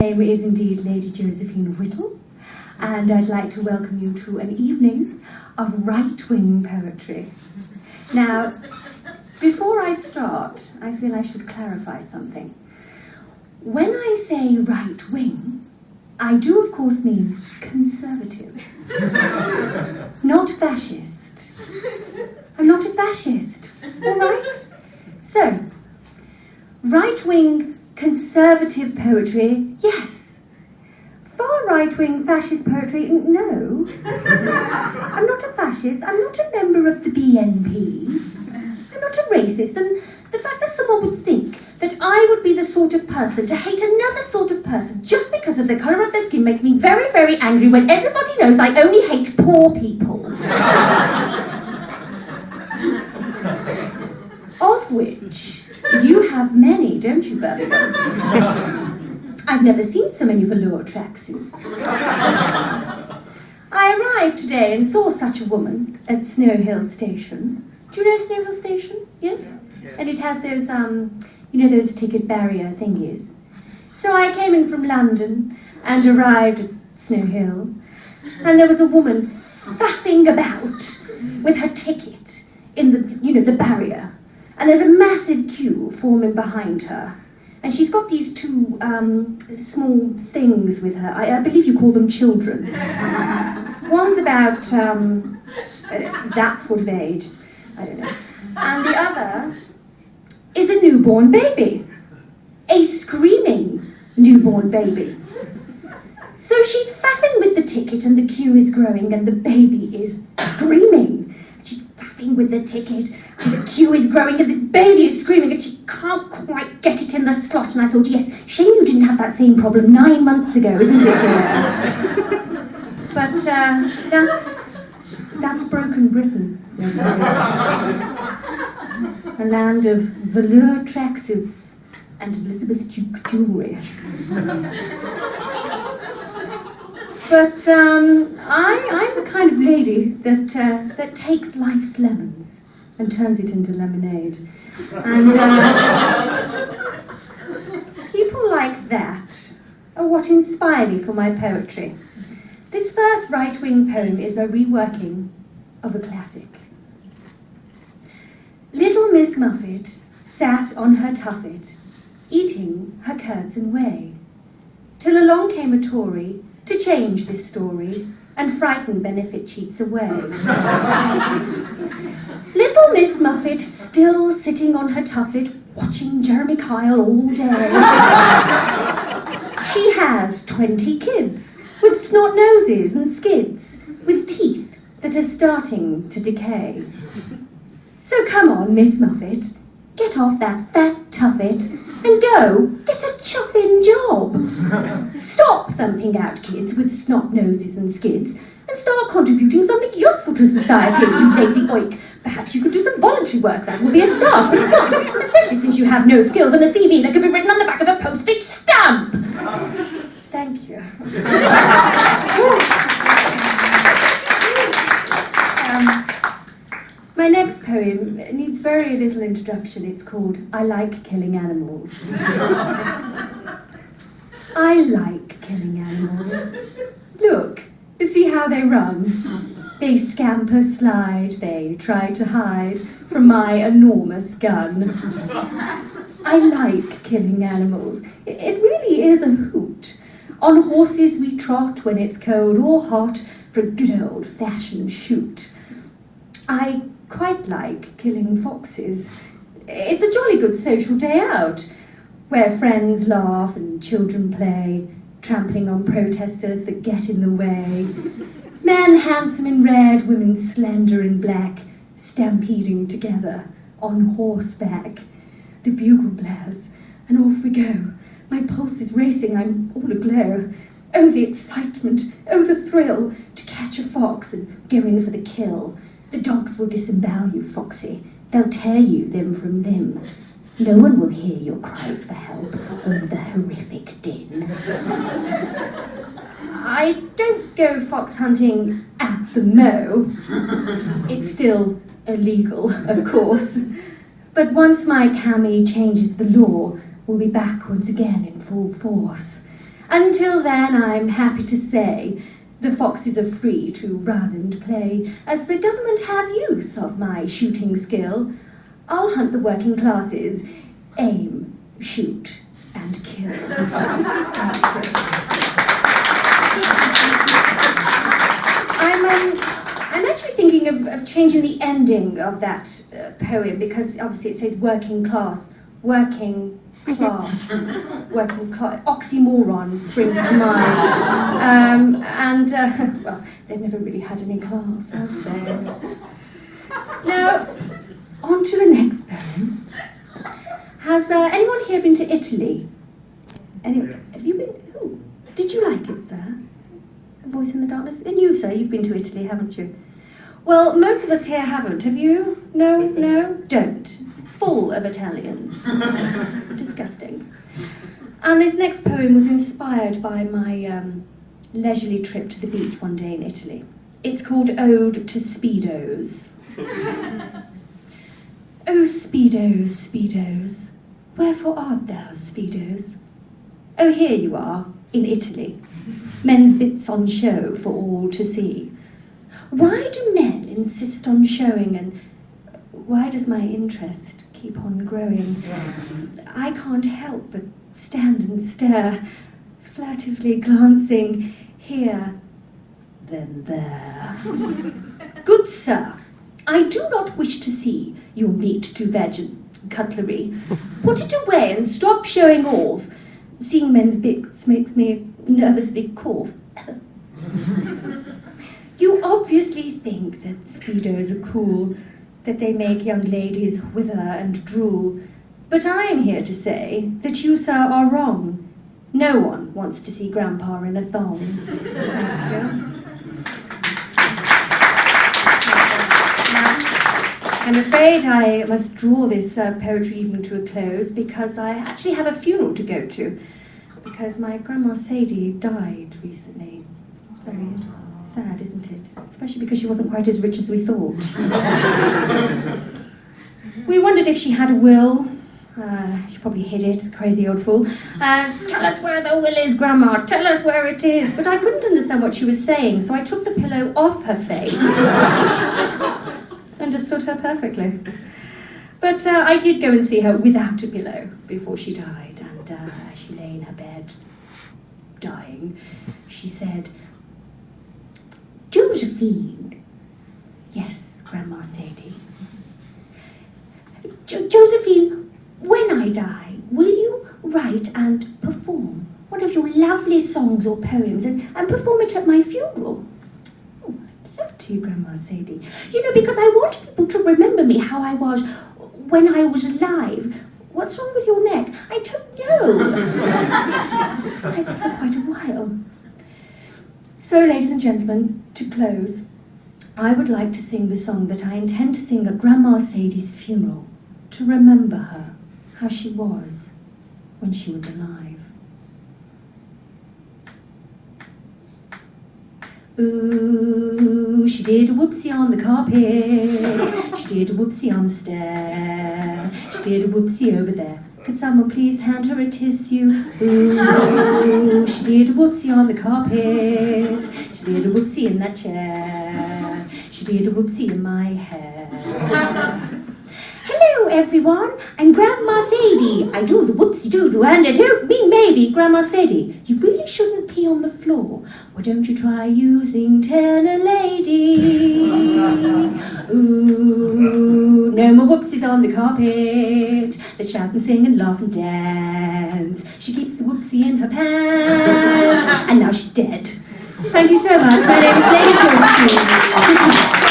My name is indeed Lady Josephine Whittle, and I'd like to welcome you to an evening of right-wing poetry. Now, before I start, I feel I should clarify something. When I say right-wing, I do of course mean conservative, not fascist. I'm not a fascist, all right? So, right-wing conservative poetry, yes. Far right-wing fascist poetry, no. I'm not a fascist. I'm not a member of the BNP. I'm not a racist. And the fact that someone would think that I would be the sort of person to hate another sort of person just because of the colour of their skin makes me very, very angry when everybody knows I only hate poor people. Of which you have many, don't you, Birmingham? I've never seen so many velour tracksuits. I arrived today and saw such a woman at Snow Hill Station. Do you know Snow Hill Station? Yes? Yeah. And it has those, those ticket barrier thingies. So I came in from London and arrived at Snow Hill, and there was a woman faffing about with her ticket in the barrier. And there's a massive queue forming behind her. And she's got these two small things with her. I believe you call them children. One's about that sort of age. I don't know. And the other is a newborn baby. A screaming newborn baby. So she's faffing with the ticket and the queue is growing and the baby is screaming. She's faffing with the ticket and the queue is growing and this baby is screaming and she can't quite get it in the slot. And I thought, yes, shame you didn't have that same problem 9 months ago, isn't it, dear? But that's broken Britain. A land of velour tracksuits and Elizabeth Duke jewellery. But I'm the kind of lady that takes life's lemons and turns it into lemonade. And people like that are what inspire me for my poetry. This first right-wing poem is a reworking of a classic. Little Miss Muffet sat on her tuffet, eating her curds and whey, till along came a Tory to change this story and frighten benefit cheats away. Little Miss Muffet still sitting on her tuffet, watching Jeremy Kyle all day. She has 20 kids, with snot noses and skids, with teeth that are starting to decay. So come on, Miss Muffet, get off that fat tuffet and go get a chuffing job. Stop thumping out kids with snot noses and skids and start contributing something useful to society, you lazy oik. Perhaps you could do some voluntary work. That would be a start, would it not? Especially since you have no skills and a CV that could be written on the back of a postage stamp. Thank you. My next poem needs very little introduction. It's called I Like Killing Animals. I like killing animals. Look, see how they run. They scamper, slide, they try to hide from my enormous gun. I like killing animals. It really is a hoot. On horses we trot when it's cold or hot for a good old-fashioned shoot. I quite like killing foxes. It's a jolly good social day out, where friends laugh and children play, trampling on protesters that get in the way. Men handsome in red, women slender in black, stampeding together on horseback. The bugle blares, and off we go. My pulse is racing, I'm all aglow. Oh, the excitement, oh, the thrill, to catch a fox and go in for the kill. The dogs will disembowel you, Foxy. They'll tear you limb from limb. No one will hear your cries for help over the horrific din. I don't go fox hunting at the Mow. It's still illegal, of course. But once my Cammy changes the law, we'll be back once again in full force. Until then, I'm happy to say the foxes are free to run and play, as the government have use of my shooting skill. I'll hunt the working classes, aim, shoot, and kill. I'm actually thinking of changing the ending of that poem, because obviously it says working class, oxymoron springs to mind. Well, they've never really had any class, have they? Now, on to the next poem. Has anyone here been to Italy? Have you been? Oh, did you like it, sir? A voice in the darkness? And you, sir, you've been to Italy, haven't you? Well, most of us here haven't. Have you? No? Don't. Full of Italians. Disgusting. And this next poem was inspired by my leisurely trip to the beach one day in Italy. It's called Ode to Speedos. Oh, Speedos, Speedos, wherefore art thou, Speedos? Oh, here you are, in Italy, men's bits on show for all to see. Why do men insist on showing, and why does my interest keep on growing? I can't help but stand and stare, furtively glancing here, then there. Good sir, I do not wish to see your meat to veg and cutlery. Put it away and stop showing off. Seeing men's bits makes me nervously cough. You obviously think that Speedos are cool, that they make young ladies wither and drool. But I am here to say that you, sir, are wrong. No one wants to see Grandpa in a thong. Thank you. I'm afraid I must draw this poetry evening to a close, because I actually have a funeral to go to, because my Grandma Sadie died recently. It's very sad, isn't it? Especially because she wasn't quite as rich as we thought. We wondered if she had a will. She probably hid it, crazy old fool. Tell us where the will is, Grandma, tell us where it is. But I couldn't understand what she was saying, so I took the pillow off her face. Understood her perfectly. But I did go and see her without a pillow before she died, and as she lay in her bed, dying, she said, Josephine. Yes, Grandma Sadie. Josephine, when I die, will you write and perform one of your lovely songs or poems and perform it at my funeral? Oh, I'd love to, Grandma Sadie. You know, because I want people to remember me how I was when I was alive. What's wrong with your neck? I don't know. It's for quite a while. So, ladies and gentlemen, to close, I would like to sing the song that I intend to sing at Grandma Sadie's funeral, to remember her, how she was when she was alive. Ooh, she did a whoopsie on the carpet, she did a whoopsie on the stair, she did a whoopsie over there. Could someone please hand her a tissue? Ooh, she did a whoopsie on the carpet, she did a whoopsie in that chair, she did a whoopsie in my hair. Hello everyone, I'm Grandma Sadie. I do the whoopsie-doo-doo and I don't mean maybe, Grandma Sadie. You really shouldn't pee on the floor. Why don't you try using Tell a Lady? Ooh, no more whoopsies on the carpet. Let's shout and sing and laugh and dance. She keeps the whoopsie in her pants, and now she's dead. Thank you so much. My name is Lady Josephine.